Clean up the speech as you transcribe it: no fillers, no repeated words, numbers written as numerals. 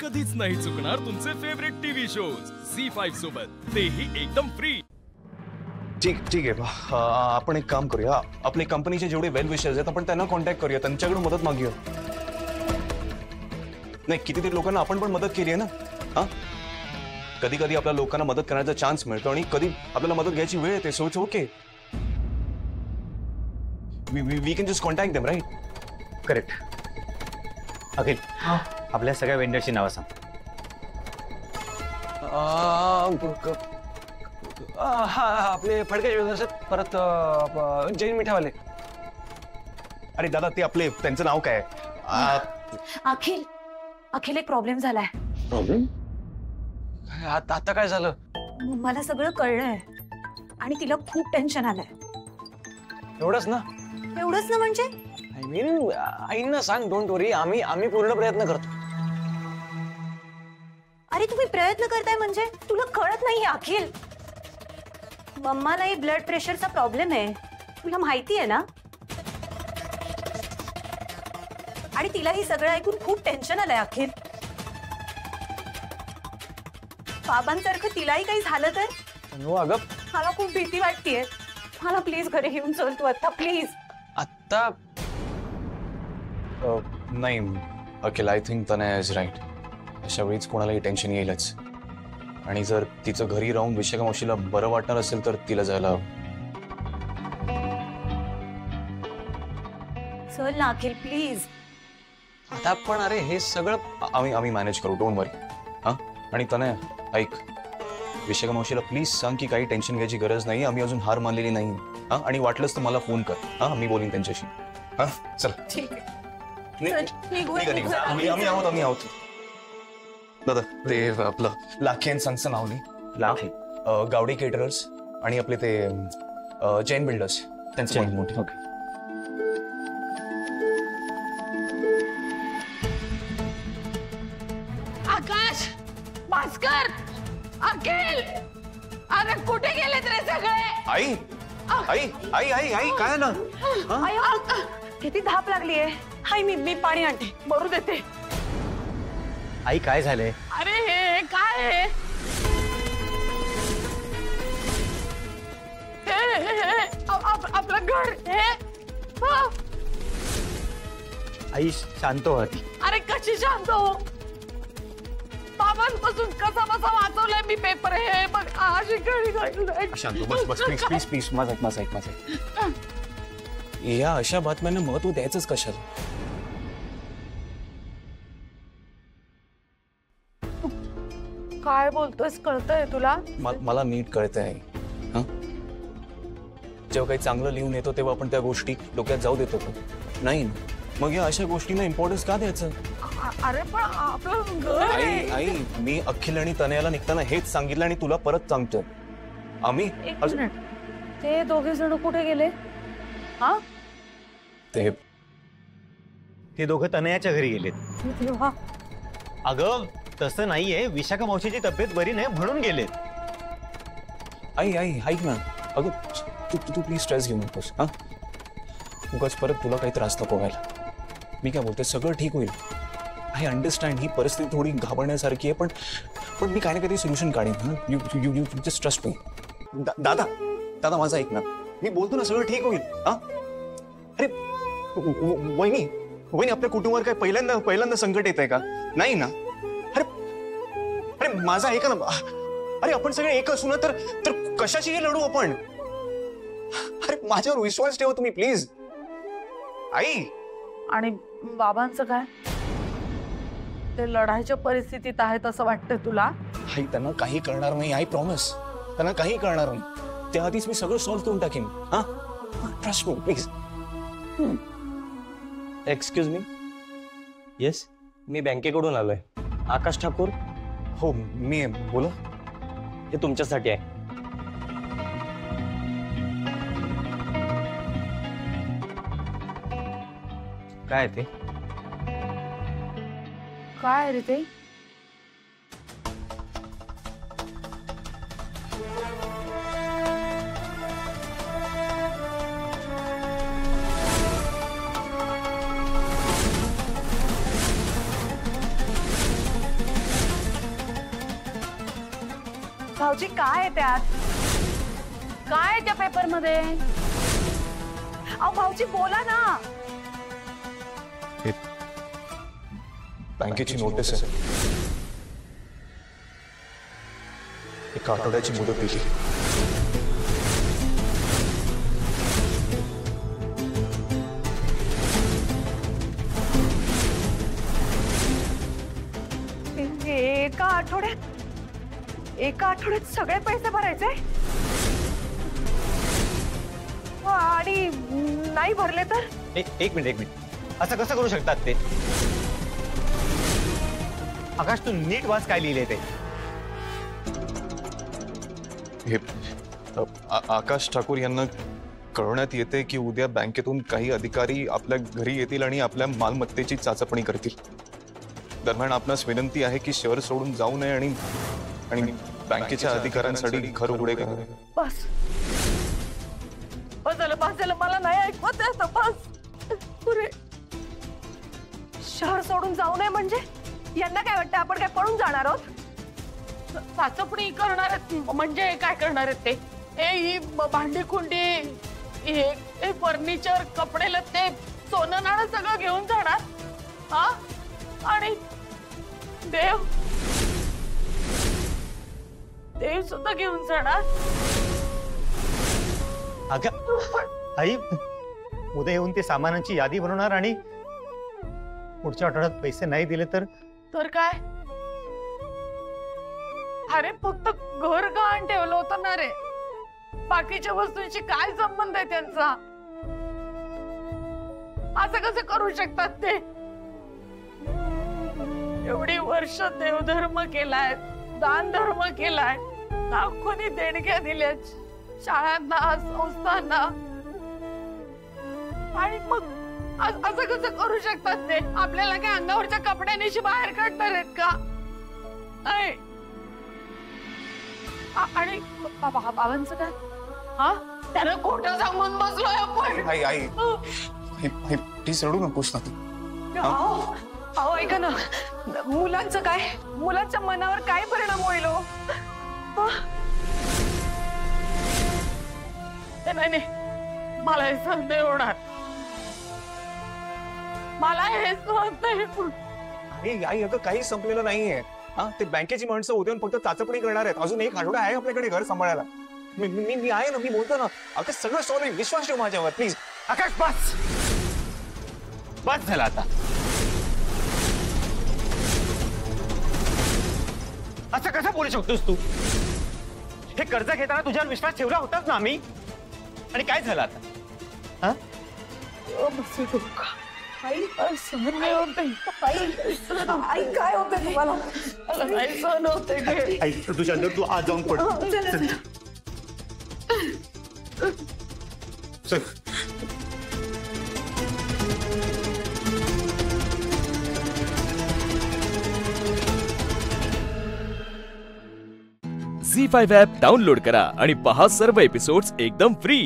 कधीच नाही चुकणार तुमचे फेवरेट टीव्ही शोज झी5 सोबत, तेही एकदम फ्री। ठीक आहे, आपण एक काम करूया, आपल्या कंपनीचे जेवढे वेल विशर्स आहेत आपण त्यांना कॉन्टॅक्ट करूया, त्यांच्याकडून मदत मागूया। नाही, कितीतरी लोकांना आपण पण मदत केली आहे ना। हा, कधी कधी आपल्या लोकांना मदत करण्याचा चान्स मिळतो आणि कधी आपल्याला मदत घ्यायची वेळ येते, so it's okay, we can just contact them, right? Correct. Akhil, आपल्या सगळ्या वेंडरची नावं सांग। आपले फडके ज्वेलर्स, परत जैन मिठावाले। अरे दादा, ते आपले त्यांचं नाव काय? अखिल एक प्रॉब्लेम झालाय। प्रॉब्लेम? आता काय झालं? मला सगळं कळलंय आणि तिला खूप टेन्शन आलंय। एवढंच ना? एवढंच ना म्हणजे? आय मीन, आईंना सांग, डोंट वरी, आम्ही पूर्ण प्रयत्न करतो। अरे तुम्ही प्रयत्न करताय म्हणजे तुला कळत नाही अखिल, मम्मालाही ब्लड प्रेशरचा प्रॉब्लेम आहे, तुला माहिती आहे ना? आणि तिला ही सगळं ऐकून खूप टेन्शन आलंय अखिल। बाबांसारखं तिलाही काही झालं तर? नो अगं, मला खूप भीती वाटतेय, मला प्लीज घरी घेऊन चल तू आता, प्लीज। आता नाही अखिल, I think Tanaya is right, अशा वेळीच कोणालाही टेन्शन येईलच, आणि जर तिचं घरी राहून विशाखा मावशीला बरं वाटणार असेल तर तिला जायला हवं। चल ना अखिल, प्लीज। आता पण अरे हे सगळं आम्ही मॅनेज करू, डोंट वरी। हा, आणि तनया ऐक, विशाखा मावशीला प्लीज सांग की काही टेन्शन घ्यायची गरज नाही, आम्ही अजून हार मानलेली नाही। हा, आणि वाटलंच तर मला फोन कर, हा, मी बोलीन त्यांच्याशी। हा, चल ठीक आहे, आम्ही आहोत। दादा, ते आपलं लाखेन संस्थान नाव नाही? लाखे गावडे केटरर्स आणि आपले ते जैन बिल्डर्स, त्यांचं पॉइंट मोठे। ओके। आकाश, भास्कर, अखिल, अरे कुठे गेलेत रे सगळे? आई आई आई आई आई काय ना? किती धाप लागलीये। हाय, मी पाणी आणते, भरू देते। आई, काय झालंय? अरे हे काय आहे? आपलं घर हे? आई शांत हो आधी। अरे कशी शांत हो? बाबांपासून कसा बसा वाचवलाय मी पेपर, हे बघ अशी कळी। शांत बस प्लीज माझं ऐक। या अशा बातम्यांना महत्व द्यायचंच कशाला? काय बोलतोस, कळतंय तुला? मला नीट कळतंय। हा, जेव्हा काही चांगलं लिहून येतो तेव्हा आपण त्या गोष्टी डोक्यात जाऊ देतो का? नाही, मग या अशा गोष्टींना इम्पॉर्टन्स का द्यायचं? अरे पण आपलं घर आहे। आई, मी अखिल आणि तनयाला निघताना हेच सांगितलं आणि तुला परत सांगतो, आम्ही एक मिनिट, ते दोघे जण कुठे गेले? हा, ते दोघं तनयाच्या घरी गेलेत। अगं तसं नाहीये, विशाखा मावशीची तब्येत बरी नाही म्हणून गेलेत। आई ऐक ना, अगं तू प्लीज स्ट्रेस घेऊ नकोस। हा, उगाच परत तुला काही त्रास नको व्हायला। मी काय बोलते, सगळं ठीक होईल। आय अंडरस्टँड, ही परिस्थिती थोडी घाबरण्यासारखी आहे, पण मी काही ना काही सोल्युशन काढेन। You just trust me. दादा माझं ऐक ना, मी बोलतो ना, सगळं ठीक होईल। हा, अरे वहिनी आपल्या कुटुंबावर काय पहिल्यांदा संकट येत आहे का? नाही ना? अरे माझा ऐका ना, अरे आपण सगळे एक असू ना, तर कशाशी लढू आपण? अरे माझ्यावर विश्वास ठेवा तुम्ही प्लीज। आई, आणि बाबांचं काय? ते लढाईच्या परिस्थितीत आहेत असं वाटतंय तुला? आई, त्यांना काही करणार नाही, आय प्रॉमिस, त्यांना काही करणार नाही। त्याआधीच मी सगळं सॉल्व्ह करून टाकेन। हा, trust me please. Excuse me. Yes, मी बँकेकडून आलोय, आकाश ठाकूर। हो, मी बोला। हे तुमच्यासाठी आहे। काय ते? काय रे ते? भाऊजी काय आहे त्यात? काय आहे त्या पेपर मध्ये? अहो भाऊजी बोला ना. बँकेची नोटीस आहे. एका आठवड्याची मुदत दिली. एका आठवड्यात सगळे पैसे भरायचे आणि नाही भरले तर? एक मिनिट असं कसं करू शकतात ते? आकाश तू नीट वाच काय लिहिले ते. हे आकाश ठाकूर यांना कळवण्यात येते की उद्या बँकेतून काही अधिकारी आपल्या घरी येतील आणि आपल्या मालमत्तेची चाचपणी करतील. दरम्यान आपणास विनंती आहे की शहर सोडून जाऊ नये आणि बँकेच्या अधिकाऱ्यांसाठी घर उघडे करावे. बस झालं मला नाही ऐकवत आहे. बस पुरे. शहर सोडून जाऊ नये म्हणजे यांना काय वाटतं आपण काय पळून जाणार आहोत? चाचपणी करणार आहेत म्हणजे काय करणार आहेत ते? ही भांडी कुंडी, हे फर्निचर, कपडे लत्ते, सोनं नाणं सगळं घेऊन जाणार. हा आणि देव सुद्धा घेऊन जाणार. अगं आई उद्या येऊन ते सामानांची यादी बनवणार आणि पुढच्या आठवड्यात पैसे नाही दिले तर काय? अरे फक्त घर गहाण ठेवलं होतं ना रे. बाकीच्या वस्तूंशी काय संबंध आहे त्यांचा? असं कसं करू शकतात ते? एवढी वर्ष देवधर्म केलाय, दान धर्म केलाय, लाखोनी देणग्या दिल्यात शाळांना, संस्थांना, आणि मग असं कसं करू शकतात ते? आपल्याला काय अंगावरच्या कपड्यानिशी बाहेर काढणार आहेत का? आणि बाबांचं काय? हा त्याला खोटं सांगून बसलोय आपण. आई प्लीज रडू नकोस ना तू. अहो ऐका ना, मुलांचं काय? मुलांच्या मनावर काय परिणाम होईल? नाही मला हे सहन नाही होणार. मला हे सहन नाही. आई अगं काही संपलेलं नाहीये. हा ते बँकेची माणसं उद्या फक्त चाचपणी करणार आहेत. अजून एक आठवडा आहे आपल्याकडे घर सांभाळायला. मी आहे ना, मी बोलतो ना. अगं सगळं सॉल्व आहे, विश्वास ठेव माझ्यावर प्लीज. आकाश बस झाला आता. असं कसं बोलू शकतोस तू? हे कर्ज घेताना तुझ्यावर विश्वास ठेवला होताच ना आम्ही. आणि काय झालं आता? हा सहन नाही होते. आई काय होतं तुम्हाला? मला नाही सहन होते. तुझ्या अंदर तू आज जाऊन पड. चल. झी5 ॲप डाउनलोड करा आणि पहा सर्व एपिसोड्स एकदम फ्री.